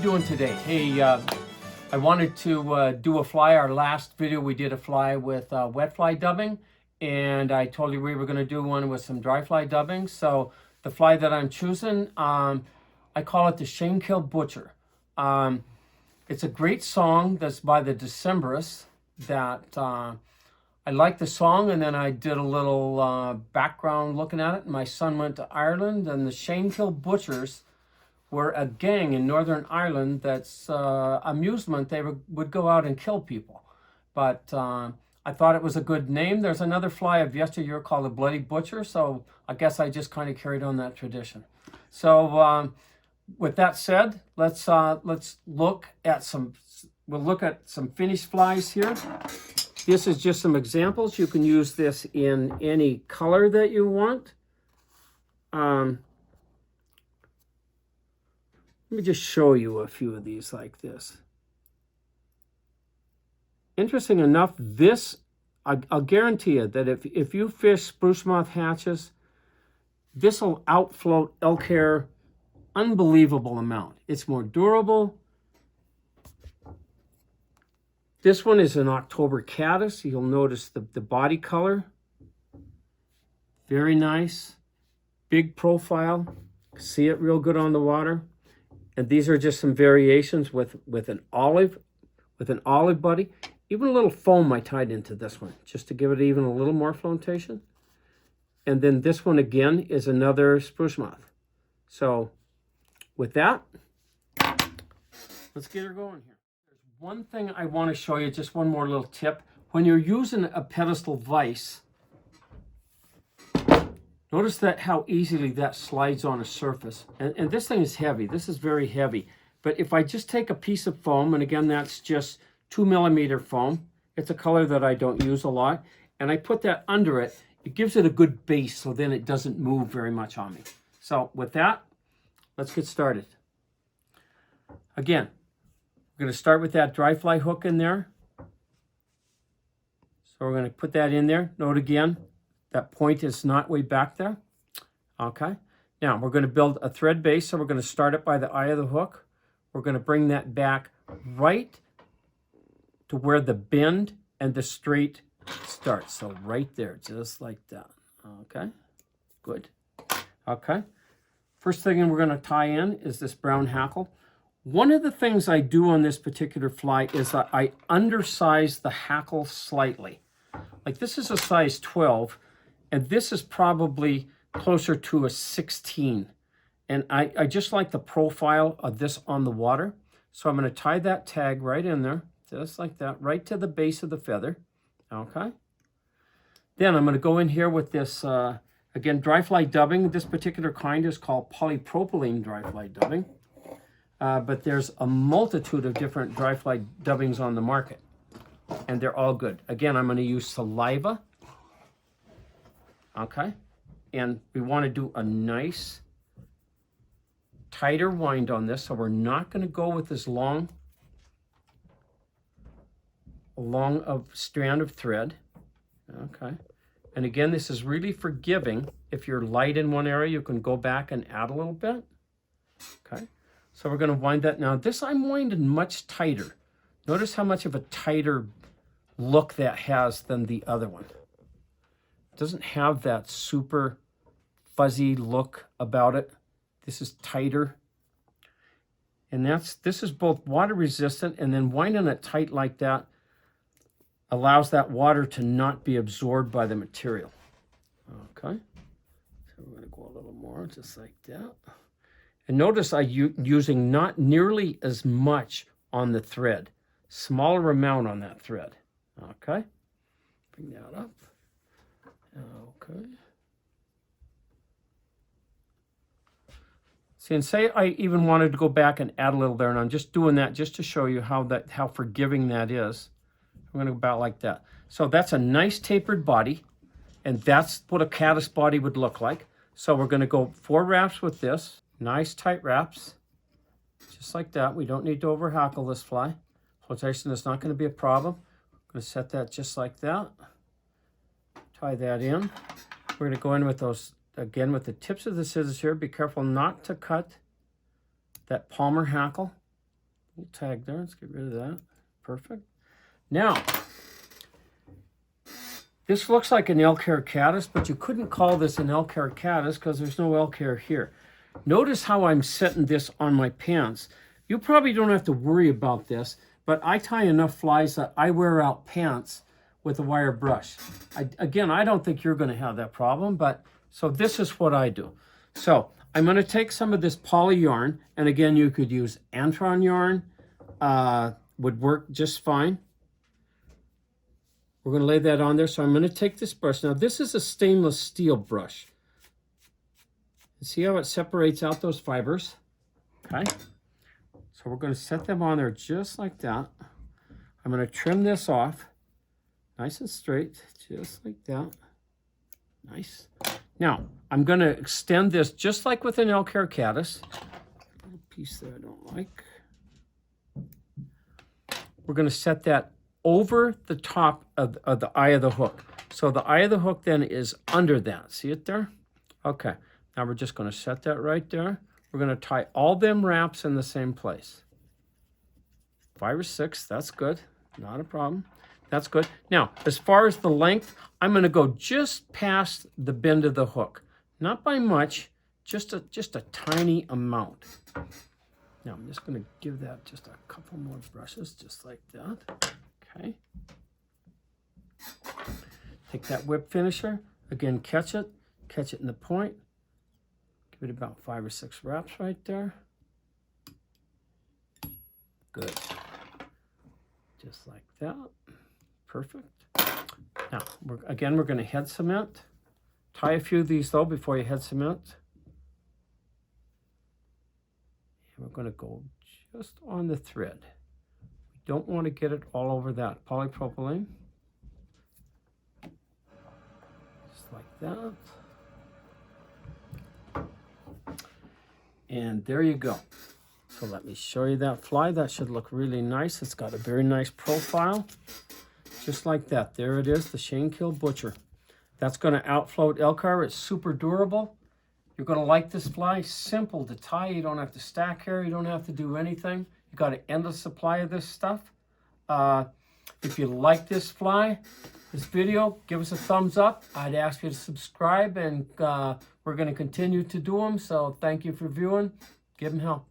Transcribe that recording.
doing today? Hey, I wanted to do a fly. Our last video we did a fly with wet fly dubbing, and I told you we were going to do one with some dry fly dubbing. So the fly that I'm choosing, I call it the Shankill Butcher. It's a great song that's by the Decemberists that I liked the song, and then I did a little background looking at it. My son went to Ireland, and the Shankill Butchers were a gang in Northern Ireland that's amusement. They would go out and kill people. But I thought it was a good name. There's another fly of yesteryear called the Bloody Butcher, so I guess I just kind of carried on that tradition. So with that said, let's look at we'll look at some finished flies here. This is just some examples. You can use this in any color that you want. Let me just show you a few of these like this. Interesting enough, this, I'll guarantee you that if you fish spruce moth hatches, this will outfloat elk hair unbelievable amount. It's more durable. This one is an October caddis. You'll notice the body color. Very nice. Big profile. See it real good on the water. And these are just some variations with an olive body. Even a little foam I tied into this one, just to give it even a little more flotation. And then this one again is another spruce moth. So with that, let's get her going here. There's one thing I want to show you, just one more little tip. When you're using a pedestal vise, notice that how easily that slides on a surface. And this thing is heavy. This is very heavy. But if I just take a piece of foam, and again, that's just 2mm foam. It's a color that I don't use a lot. And I put that under it. It gives it a good base, so then it doesn't move very much on me. So with that, let's get started. Again, we're going to start with that dry fly hook in there. So we're going to put that in there. Note again, that point is not way back there. Okay. Now we're going to build a thread base. So we're going to start it by the eye of the hook. We're going to bring that back right to where the bend and the straight starts. So right there, just like that. Okay. Good. Okay. First thing we're going to tie in is this brown hackle. One of the things I do on this particular fly is that I undersize the hackle slightly. Like this is a size 12. And this is probably closer to a 16. And I just like the profile of this on the water. So I'm going to tie that tag right in there, just like that, right to the base of the feather. Okay. Then I'm going to go in here with this, again, dry fly dubbing. This particular kind is called polypropylene dry fly dubbing. But there's a multitude of different dry fly dubbings on the market. And they're all good. Again, I'm going to use saliva. Okay, and we want to do a nice tighter wind on this, so we're not going to go with this long strand of thread. Okay, and again, this is really forgiving. If you're light in one area, you can go back and add a little bit. Okay, so we're going to wind that. Now this I'm winding much tighter. Notice how much of a tighter look that has than the other one. Doesn't have that super fuzzy look about it. This is tighter. And this is both water resistant, and then winding it tight like that allows that water to not be absorbed by the material. Okay. So we're going to go a little more, just like that. And notice I'm using not nearly as much on the thread. Smaller amount on that thread. Okay. Bring that up. Okay. See, and say I even wanted to go back and add a little there, and I'm just doing that just to show you how forgiving that is. I'm going to go about like that. So that's a nice tapered body, and that's what a caddis body would look like. So we're going to go 4 wraps with this, nice tight wraps, just like that. We don't need to over hackle this fly. Flotation is not going to be a problem. I'm going to set that just like that. Tie that in. We're going to go in with those, again, with the tips of the scissors here. Be careful not to cut that palmer hackle. Little tag there. Let's get rid of that. Perfect. Now, this looks like an elk hair caddis, but you couldn't call this an elk hair caddis because there's no elk hair here. Notice how I'm setting this on my pants. You probably don't have to worry about this, but I tie enough flies that I wear out pants with a wire brush. Again, I don't think you're going to have that problem, but so this is what I do. So I'm going to take some of this poly yarn, and again, you could use Antron yarn, would work just fine. We're going to lay that on there. So I'm going to take this brush. Now, this is a stainless steel brush. See how it separates out those fibers? Okay. So we're going to set them on there just like that. I'm going to trim this off. Nice and straight, just like that. Nice. Now, I'm going to extend this just like with an elk hair caddis. A little piece there I don't like. We're going to set that over the top of the eye of the hook. So the eye of the hook then is under that. See it there? Okay. Now we're just going to set that right there. We're going to tie all them wraps in the same place. 5 or 6, that's good. Not a problem. That's good. Now, as far as the length, I'm going to go just past the bend of the hook. Not by much, just a tiny amount. Now, I'm just going to give that just a couple more brushes, just like that. Okay. Take that whip finisher. Again, catch it in the point. Give it about 5 or 6 wraps right there. Good. Just like that. Perfect. Now, we're going to head cement. Tie a few of these, though, before you head cement. And we're going to go just on the thread. We don't want to get it all over that polypropylene. Just like that. And there you go. So let me show you that fly. That should look really nice. It's got a very nice profile. Just like that. There it is, the Shankill Butcher. That's going to outfloat elk hair. It's super durable. You're going to like this fly. Simple to tie. You don't have to stack hair. You don't have to do anything. You got an endless supply of this stuff. If you like this fly, this video, give us a thumbs up. I'd ask you to subscribe, and we're going to continue to do them. So thank you for viewing. Give them hell.